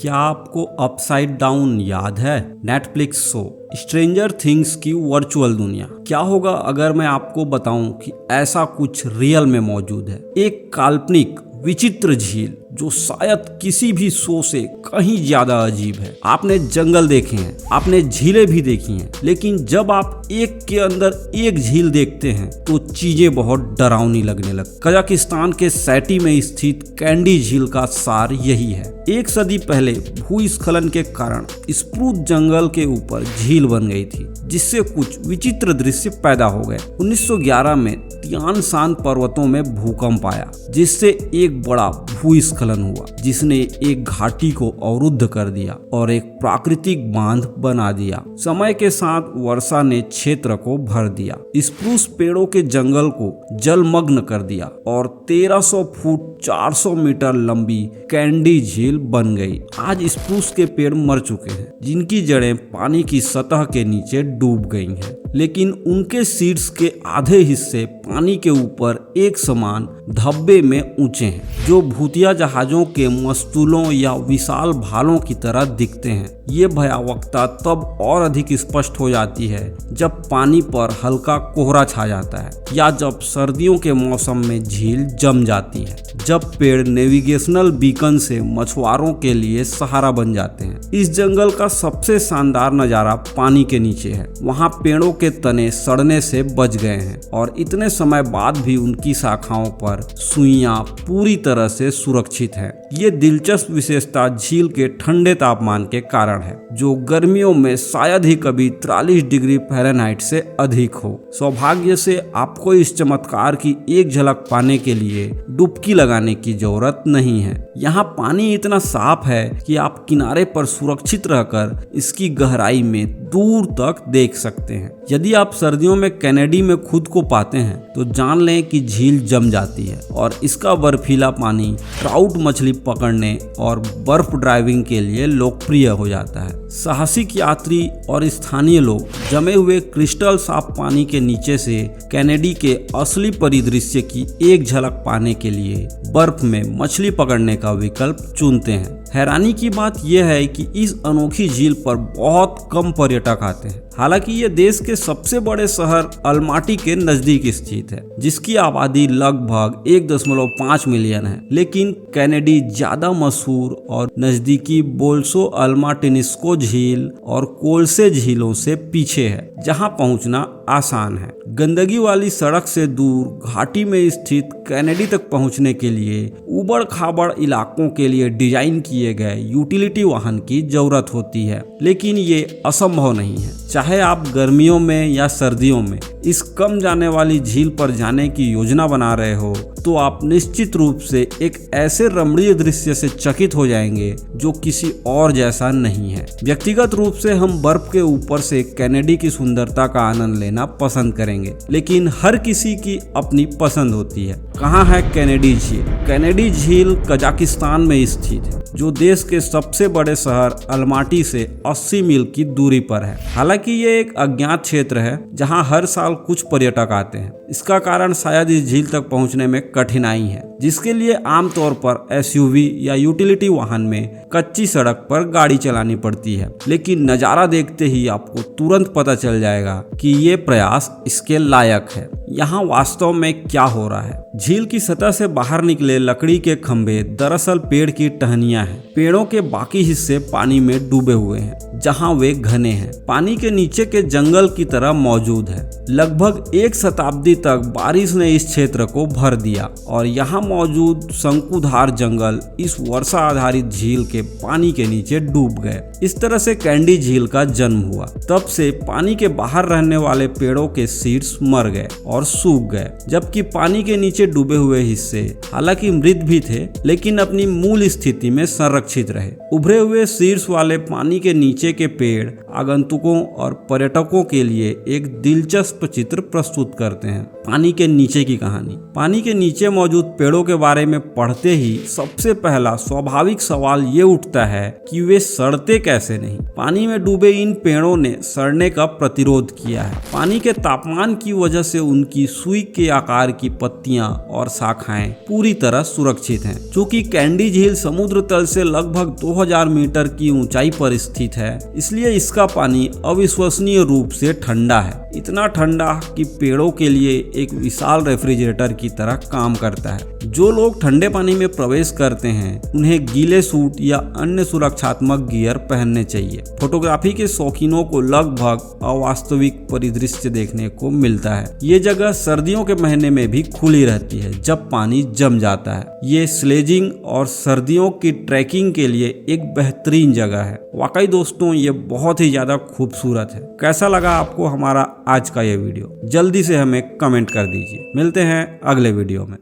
क्या आपको upside down याद है? नेटफ्लिक्स शो स्ट्रेंजर थिंग्स की वर्चुअल दुनिया। क्या होगा अगर मैं आपको बताऊं कि ऐसा कुछ रियल में मौजूद है? एक काल्पनिक विचित्र झील जो शायद किसी भी शो से कहीं ज्यादा अजीब है। आपने जंगल देखे हैं, आपने झीलें भी देखी हैं, लेकिन जब आप एक के अंदर एक झील देखते हैं तो चीजें बहुत डरावनी लगने लग। कजाकिस्तान के सैटी में स्थित कैंडी झील का सार यही है। 1 सदी पहले भूस्खलन के कारण स्प्रूस जंगल के ऊपर झील बन गई थी, जिससे कुछ विचित्र दृश्य पैदा हो गए। 1911 में तियान शान पर्वतों में भूकंप आया, जिससे एक बड़ा भूस्खलन हुआ, जिसने एक घाटी को अवरुद्ध कर दिया और एक प्राकृतिक बांध बना दिया। समय के साथ वर्षा ने क्षेत्र को भर दिया, स्प्रूस पेड़ों के जंगल को जलमग्न कर दिया और 1300 फुट 400 मीटर लंबी कैंडी झील बन गई। आज स्प्रूस के पेड़ मर चुके हैं, जिनकी जड़ें पानी की सतह के नीचे डूब गई हैं, लेकिन उनके सीड्स के आधे हिस्से पानी के ऊपर एक समान धब्बे में ऊंचे हैं, जो भूतिया जहाजों के मस्तूलों या विशाल भालों की तरह दिखते हैं। ये भयावहता तब और अधिक स्पष्ट हो जाती है जब पानी पर हल्का कोहरा छा जाता है या जब सर्दियों के मौसम में झील जम जाती है, जब पेड़ नेविगेशनल बीकन से मछुआरों के लिए सहारा बन जाते हैं। इस जंगल का सबसे शानदार नजारा पानी के नीचे है। वहाँ पेड़ों के तने सड़ने से बच गए हैं और इतने समय बाद भी उनकी शाखाओं पर सुइयां पूरी तरह से सुरक्षित हैं। ये दिलचस्प विशेषता झील के ठंडे तापमान के कारण है, जो गर्मियों में शायद ही कभी 43 डिग्री फ़ारेनहाइट से अधिक हो। सौभाग्य से आपको इस चमत्कार की एक झलक पाने के लिए डुबकी लगाने की जरूरत नहीं है। यहाँ पानी इतना साफ है कि आप किनारे पर सुरक्षित रहकर इसकी गहराई में दूर तक देख सकते हैं। यदि आप सर्दियों में कैनेडी में खुद को पाते हैं तो जान लें कि झील जम जाती है और इसका बर्फीला पानी ट्राउट मछली पकड़ने और बर्फ ड्राइविंग के लिए लोकप्रिय हो जाता है। साहसिक यात्री और स्थानीय लोग जमे हुए क्रिस्टल साफ पानी के नीचे से कैनेडी के असली परिदृश्य की एक झलक पाने के लिए बर्फ में मछली पकड़ने का विकल्प चुनते हैं। हैरानी की बात यह है कि इस अनोखी झील पर बहुत कम पर्यटक आते हैं। हालांकि ये देश के सबसे बड़े शहर अलमाटी के नजदीक स्थित है, जिसकी आबादी लगभग 1.5 मिलियन है, लेकिन कैनेडी ज्यादा मशहूर और नजदीकी बोल्सो अल्माटिनिस्को झील और कोल्से झीलों से पीछे है, जहां पहुंचना आसान है। गंदगी वाली सड़क से दूर घाटी में स्थित कैनेडी तक पहुंचने के लिए उबड़ खाबड़ इलाकों के लिए डिजाइन किए गए यूटिलिटी वाहन की जरूरत होती है, लेकिन ये असंभव नहीं है। चाहे आप गर्मियों में या सर्दियों में इस कम जाने वाली झील पर जाने की योजना बना रहे हो, तो आप निश्चित रूप से एक ऐसे रमणीय दृश्य से चकित हो जाएंगे जो किसी और जैसा नहीं है। व्यक्तिगत रूप से हम बर्फ के ऊपर से कैनेडी की सुंदरता का आनंद लेना पसंद करेंगे, लेकिन हर किसी की अपनी पसंद होती है। कहाँ है कैनेडी झील? कैनेडी झील कजाकिस्तान में स्थित है, जो देश के सबसे बड़े शहर अलमाटी से 80 मील की दूरी पर है। हालांकि ये एक अज्ञात क्षेत्र है जहां हर साल कुछ पर्यटक आते हैं। इसका कारण शायद इस झील तक पहुंचने में कठिनाई है, जिसके लिए आमतौर पर एसयूवी या यूटिलिटी वाहन में कच्ची सड़क पर गाड़ी चलानी पड़ती है। लेकिन नज़ारा देखते ही आपको तुरंत पता चल जाएगा कि ये प्रयास इसके लायक है। यहाँ वास्तव में क्या हो रहा है? झील की सतह से बाहर निकले लकड़ी के खंभे दरअसल पेड़ की टहनियां हैं। पेड़ों के बाकी हिस्से पानी में डूबे हुए हैं, जहां वे घने हैं, पानी के नीचे के जंगल की तरह मौजूद है। लगभग 1 शताब्दी तक बारिश ने इस क्षेत्र को भर दिया और यहाँ मौजूद शंकुधार जंगल इस वर्षा आधारित झील के पानी के नीचे डूब गए। इस तरह से कैंडी झील का जन्म हुआ। तब से पानी के बाहर रहने वाले पेड़ों के सीड्स मर गए और सूख गए, जबकि पानी के नीचे डूबे हुए हिस्से हालांकि मृत भी थे, लेकिन अपनी मूल स्थिति में संरक्षित रहे। उभरे हुए शीर्ष वाले पानी के नीचे के पेड़ आगंतुकों और पर्यटकों के लिए एक दिलचस्प चित्र प्रस्तुत करते हैं। पानी के नीचे की कहानी। पानी के नीचे मौजूद पेड़ों के बारे में पढ़ते ही सबसे पहला स्वाभाविक सवाल ये उठता है कि वे सड़ते कैसे नहीं। पानी में डूबे इन पेड़ों ने सड़ने का प्रतिरोध किया है। पानी के तापमान की वजह से उनकी उनकी सुई के आकार की पत्तियां और शाखाएं पूरी तरह सुरक्षित हैं। चूंकि कैंडी झील समुद्र तल से लगभग 2000 मीटर की ऊंचाई पर स्थित है, इसलिए इसका पानी अविश्वसनीय रूप से ठंडा है। इतना ठंडा कि पेड़ों के लिए एक विशाल रेफ्रिजरेटर की तरह काम करता है। जो लोग ठंडे पानी में प्रवेश करते हैं उन्हें गीले सूट या अन्य सुरक्षात्मक गियर पहनने चाहिए। फोटोग्राफी के शौकीनों को लगभग अवास्तविक परिदृश्य देखने को मिलता है। ये जगह सर्दियों के महीने में भी खुली रहती है जब पानी जम जाता है। ये स्लेजिंग और सर्दियों की ट्रैकिंग के लिए एक बेहतरीन जगह है। वाकई दोस्तों, ये बहुत ही ज्यादा खूबसूरत है। कैसा लगा आपको हमारा आज का ये वीडियो? जल्दी से हमें कमेंट कर दीजिए। मिलते हैं अगले वीडियो में।